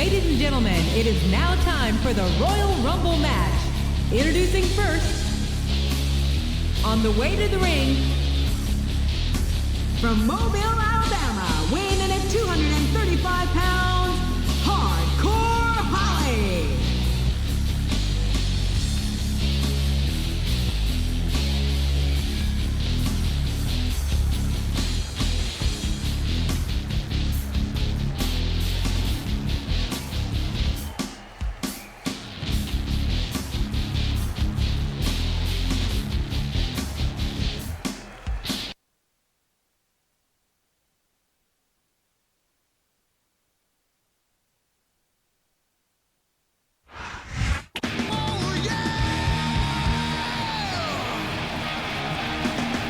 Ladies and gentlemen, it is now time for the Royal Rumble match. Introducing first, on the way to the ring, from Mobile, Alabama, weighing in at 235 pounds, Hardcore Holly.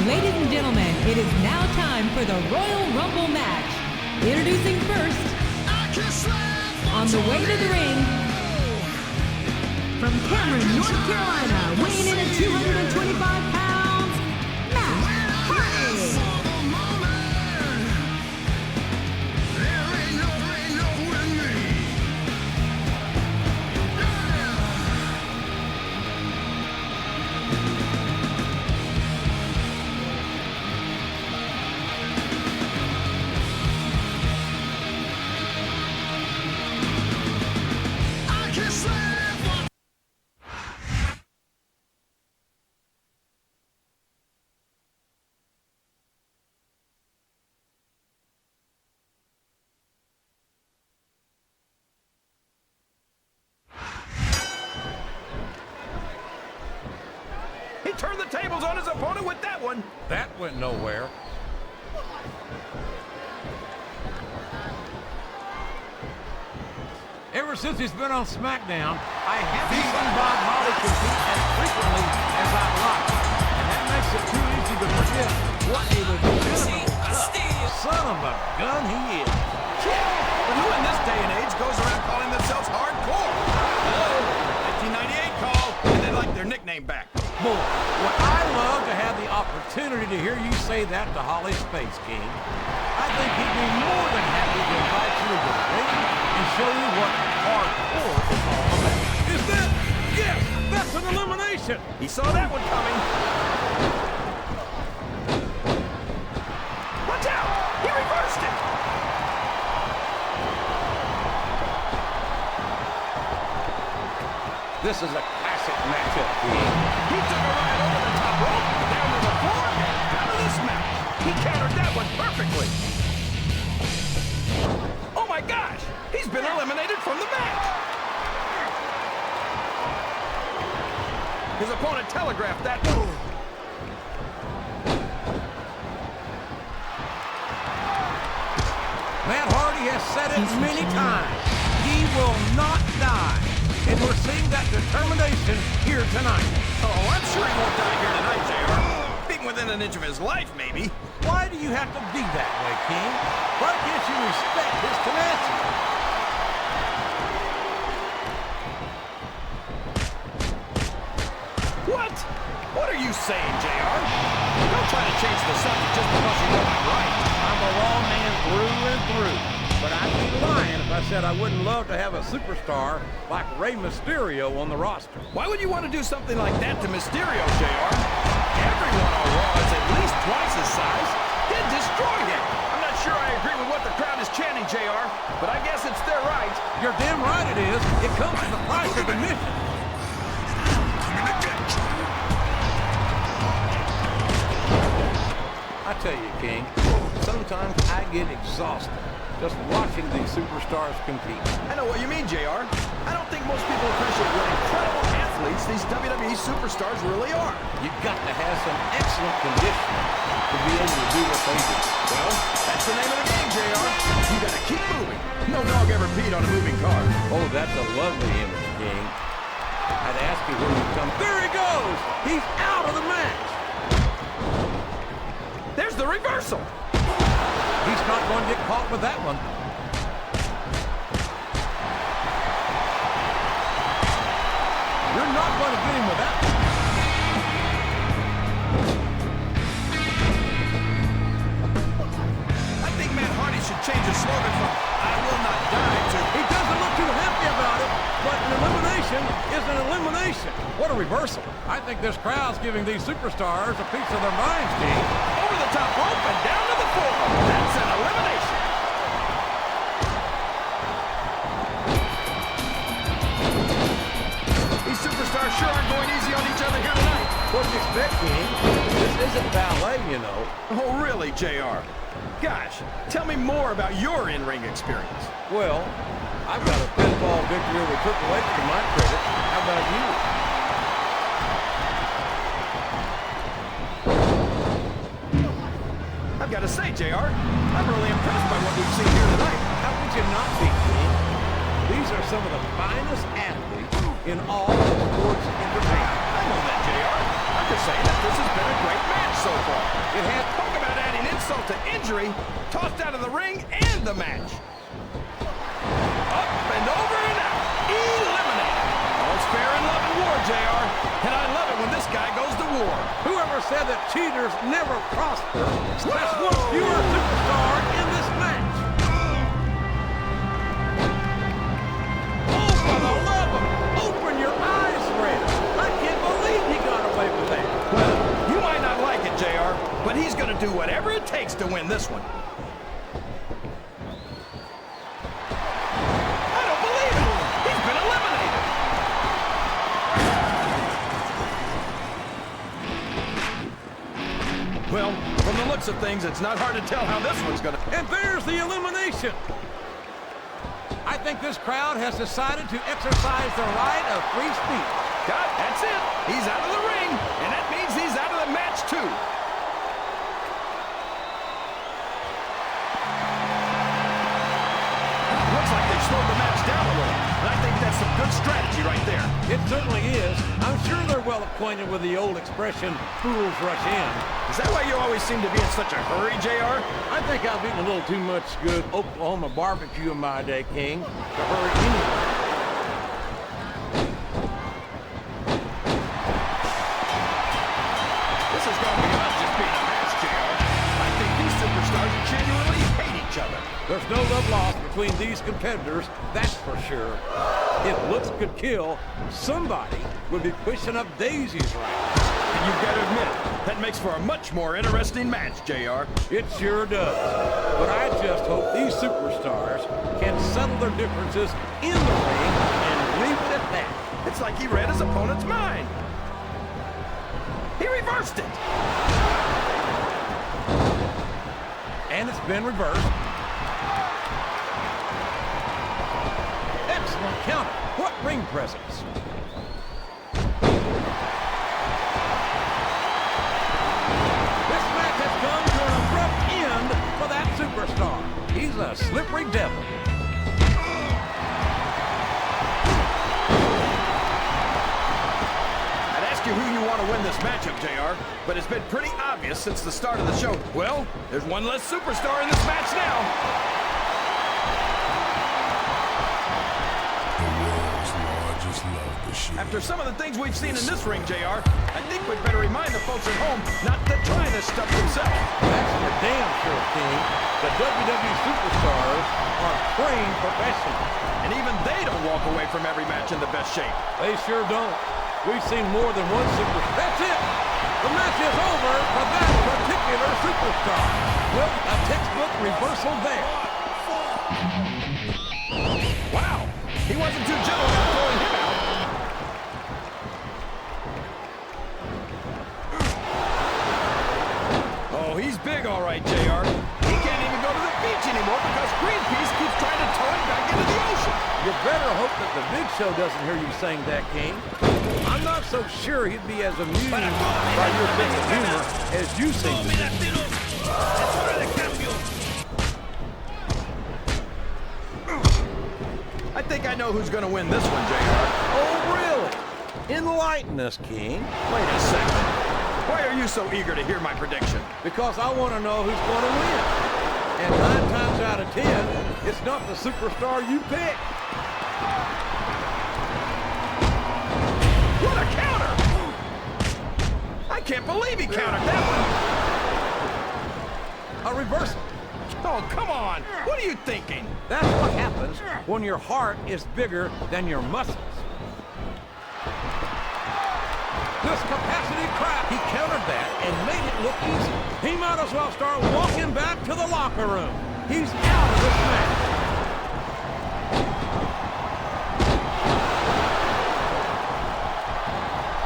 Ladies and gentlemen, it is now time for the Royal Rumble match. Introducing first, on the way to the ring, from Cameron, North Carolina, weighing in at 225 pounds, Matt Hardy. He turned the tables on his opponent with that one. That went nowhere. Ever since he's been on Smackdown, I haven't seen Bob Holly compete as frequently as I'd like. And that makes it too easy to forget what a legitimate son of a gun he is. Yeah, but who in this day and age goes around calling themselves hardcore? Hello, 1998 call, and they like their nickname back. Boy, would I love to have the opportunity to hear you say that to Holly Space King. I think he'd be more than happy to invite you to the ring and show you what hardcore is all about. Is that? Yes, that's an elimination. He saw that one coming. Watch out! He reversed it! This is a classic matchup, King. He took a ride over the top rope, down to the floor, and out of this match. He countered that one perfectly. Oh my gosh! He's been eliminated from the match. His opponent telegraphed that one. Matt Hardy has said it many times. He will not die. And we're seeing that determination here tonight. Oh, I'm sure he won't die here tonight, JR. Being within an inch of his life, maybe. Why do you have to be that way, King? Why can't you respect his tenacity? What? What are you saying, JR? Don't try to change the subject just because you know I'm right. I'm a raw man through and through. But I'd be lying if I said I wouldn't love to have a superstar like Rey Mysterio on the roster. Why would you want to do something like that to Mysterio, JR? Everyone on Raw is at least twice his size. Then destroy him. I'm not sure I agree with what the crowd is chanting, JR, but I guess it's their right. You're damn right it is. It comes at the price of admission. I tell you, King, sometimes I get exhausted just watching these superstars compete. I know what you mean, JR. I don't think most people appreciate what incredible athletes these WWE superstars really are. You've got to have some excellent conditioning to be able to do what they do. Well, that's the name of the game, JR. You gotta keep moving. No dog ever peed on a moving car. Oh, that's a lovely image, King. I'd ask you where you come. There he goes! He's out of the match! There's the reversal. He's not going to get caught with that one. You're not going to get him with that one. I think Matt Hardy should change his slogan from "I will not die" to He doesn't look too elimination. What a reversal. I think this crowd's giving these superstars a piece of their minds, King. Over the top rope and down to the floor. That's an elimination. These superstars sure aren't going easy on each other here tonight. What do you expect, King? This isn't ballet, you know. Oh, really, JR? Gosh, tell me more about your in-ring experience. Well, I've got a pinfall victory over Triple H to my credit. How about you? I've got to say, JR, I'm really impressed by what we've seen here tonight. How could you not be, King? These are some of the finest athletes in all of sports entertainment. I know that, JR. I'm just saying that this has been a great match so far. It had talk about adding insult to injury, tossed out of the ring and the match. Up and over and out. Eliminated. All's fair in love and war, JR. And I love it when this guy goes to war. Whoever said that cheaters never prosper, that's one fewer superstar in this match. Oh, for the love of, open your eyes, Red. I can't believe he got away with that. Well, you might not like it, JR, but he's going to do whatever it takes to win this one. I don't believe it. He's been eliminated. Well, from the looks of things, it's not hard to tell how this one's going to... And there's the elimination. I think this crowd has decided to exercise their right of free speech. God, that's it. He's out of the ring, and that means he's out of the match, too. Looks like they've slowed the match down a little, and I think that's some good strategy right there. It certainly is. I'm sure they're well acquainted with the old expression, fools rush in. Is that why you always seem to be in such a hurry, JR? I think I've eaten a little too much good Oklahoma barbecue in my day, King, to hurry anyway. This is going beyond just being a match, JR. I think these superstars genuinely hate each other. There's no love lost between these competitors, that's for sure. If looks could kill, somebody would be pushing up daisies right now. And you've got to admit, that makes for a much more interesting match, JR. It sure does. But I just hope these superstars can settle their differences in the ring and leave it at that. It's like he read his opponent's mind. He reversed it. And it's been reversed. Excellent counter. What ring presence. This match has come to an abrupt end for that superstar. He's a slippery devil. I'd ask you who you want to win this matchup, JR, but it's been pretty obvious since the start of the show. Well, there's one less superstar in this match now. After some of the things we've seen in this ring, JR, I think we'd better remind the folks at home not to try this stuff themselves. That's for damn sure, King. The WWE superstars are trained professionals. And even they don't walk away from every match in the best shape. They sure don't. We've seen more than one superstar. That's it! The match is over for that particular superstar. Well, a textbook reversal there. Wow! He wasn't too gentle about throwing him out. Oh, he's big, all right, JR. He can't even go to the beach anymore because Greenpeace keeps trying to tow him back into the ocean. You better hope that the Big Show doesn't hear you saying that, King. I'm not so sure he'd be as amused by your sense of humor as you seem to be. I think I know who's going to win this one, JR. Oh, really? Enlighten us, King. Wait a second. Why are you so eager to hear my prediction? Because I want to know who's going to win. And 9 times out of 10, it's not the superstar you pick. What a counter! I can't believe he countered that one. A reversal. Oh, come on. What are you thinking? That's what happens when your heart is bigger than your muscles. this capacity crowd. He countered that and made it look easy. He might as well start walking back to the locker room. He's out of this match.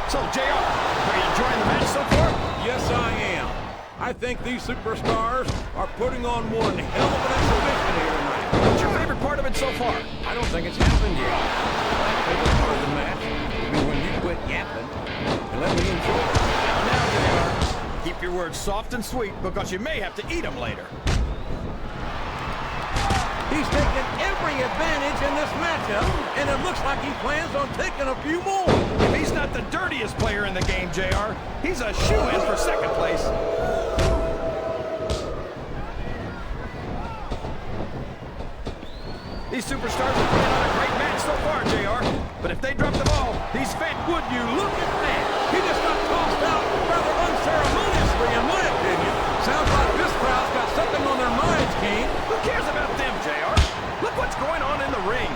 So, JR, are you enjoying the match so far? Yes, I am. I think these superstars are putting on one hell of an exhibition here tonight. What's your favorite part of it so far? I don't think it's happened yet. My favorite part of the match will be when you quit yapping and let me enjoy it. Now, JR, keep your words soft and sweet because you may have to eat them later. He's taken every advantage in this matchup, and it looks like he plans on taking a few more. If he's not the dirtiest player in the game, JR, he's a shoo-in for second place. These superstars are putting on a great match so far, JR. But if they drop the ball, these fans... Would you look at that? He just got tossed out rather unceremoniously, in my opinion. Sounds like this crowd's got something on their minds, King. Who cares about them, JR? Look what's going on in the ring.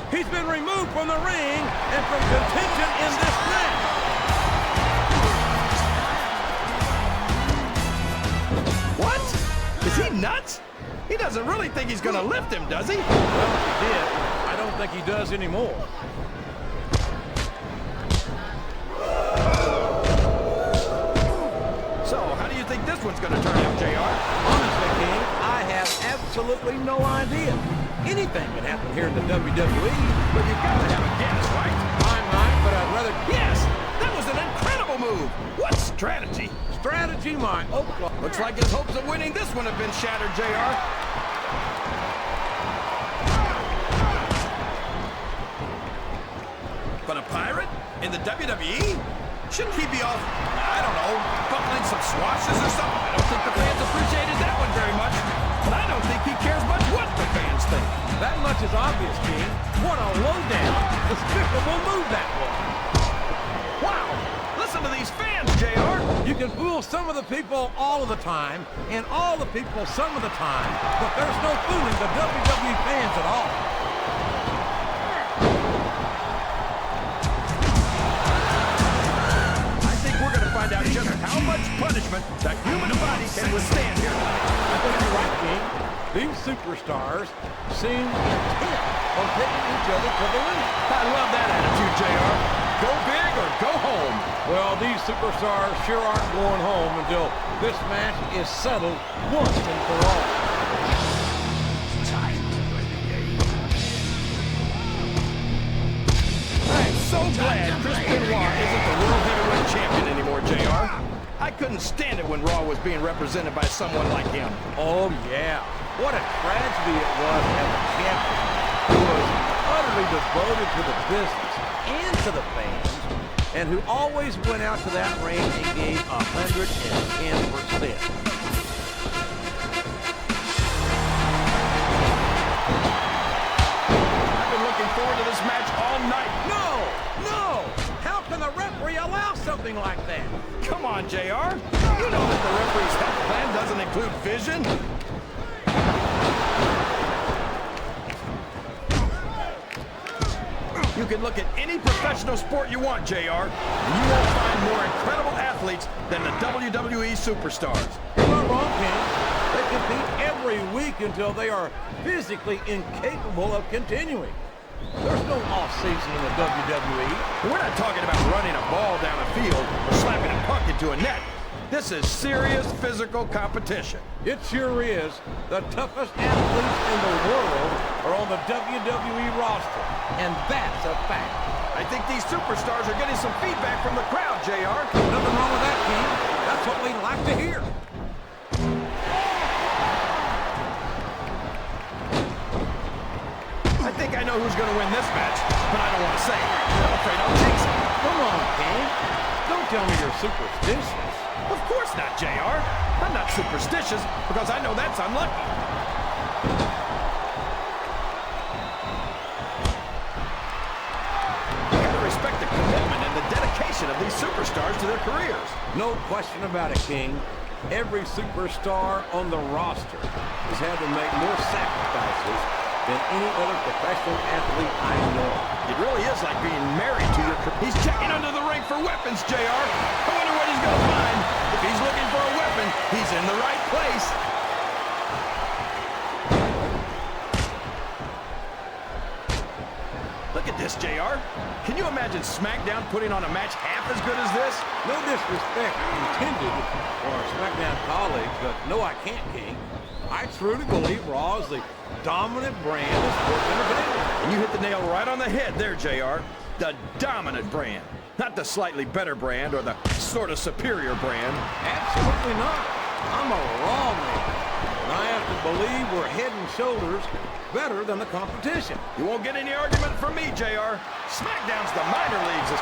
He's been removed from the ring and from contention in this match. What? Is he nuts? He doesn't really think he's going to lift him, does he? Well, he did. I don't think he does anymore. So, how do you think this one's going to turn out, JR? Honestly, King, I have absolutely no idea. Anything can happen here in the WWE. But you've got to have a guess, right? I might, but I'd rather... Yes! That was an incredible move! What strategy? Strategy, my Oklahoma. Looks like his hopes of winning this one have been shattered, JR. But a pirate? In the WWE? Shouldn't he be off, I don't know, buckling some swashes or something? I don't think the fans appreciated that one very much. And I don't think he cares much what the fans think. That much is obvious, King. What a low-down, despicable move that was. Wow! Listen to these fans, JR. You can fool some of the people all of the time, and all the people some of the time, but there's no fooling the WWE fans at all. I think we're going to find out just how much punishment the human body can withstand here tonight. I think you're right, King. These superstars seem intent on taking each other to the limit. I love that attitude, JR. Go big or go home. Well, these superstars sure aren't going home until this match is settled once and for all. I'm so glad Chris Benoit isn't the World Heavyweight Champion anymore, JR. I couldn't stand it when Raw was being represented by someone like him. Oh, yeah. What a tragedy it was to have a champion who was utterly devoted to the business and to the fans, and who always went out to that ring and gave 110%. Forward to this match all night. No! How can the referee allow something like that? Come on, JR. You know that the referee's health plan doesn't include vision. You can look at any professional sport you want, JR, and you won't find more incredible athletes than the WWE superstars. You're not wrong, King. They compete every week until they are physically incapable of continuing. There's no off-season in the WWE. We're not talking about running a ball down a field or slapping a puck into a net. This is serious physical competition. It sure is. The toughest athletes in the world are on the WWE roster, and that's a fact. I think these superstars are getting some feedback from the crowd, JR. Nothing wrong with that, King. That's what we like to hear. I think I know who's going to win this match, but I don't want to say it. I'm afraid I'll jinx it. Come on, King. Don't tell me you're superstitious. Of course not, JR. I'm not superstitious because I know that's unlucky. You gotta respect the commitment and the dedication of these superstars to their careers. No question about it, King. Every superstar on the roster has had to make more sacrifices than any other professional athlete I know. It really is like being married to your... He's checking under the ring for weapons, JR. I wonder what he's going to find. If he's looking for a weapon, he's in the right place. Look at this, JR. Can you imagine Smackdown putting on a match half as good as this? No disrespect intended for our Smackdown colleagues, but no, I can't, King. I truly believe Raw is the dominant brand of sports entertainment. And you hit the nail right on the head there, JR. The dominant brand. Not the slightly better brand or the sort of superior brand. Absolutely not. I'm a Raw man. And I have to believe we're head and shoulders better than the competition. You won't get any argument from me, JR. Smackdown's the minor leagues.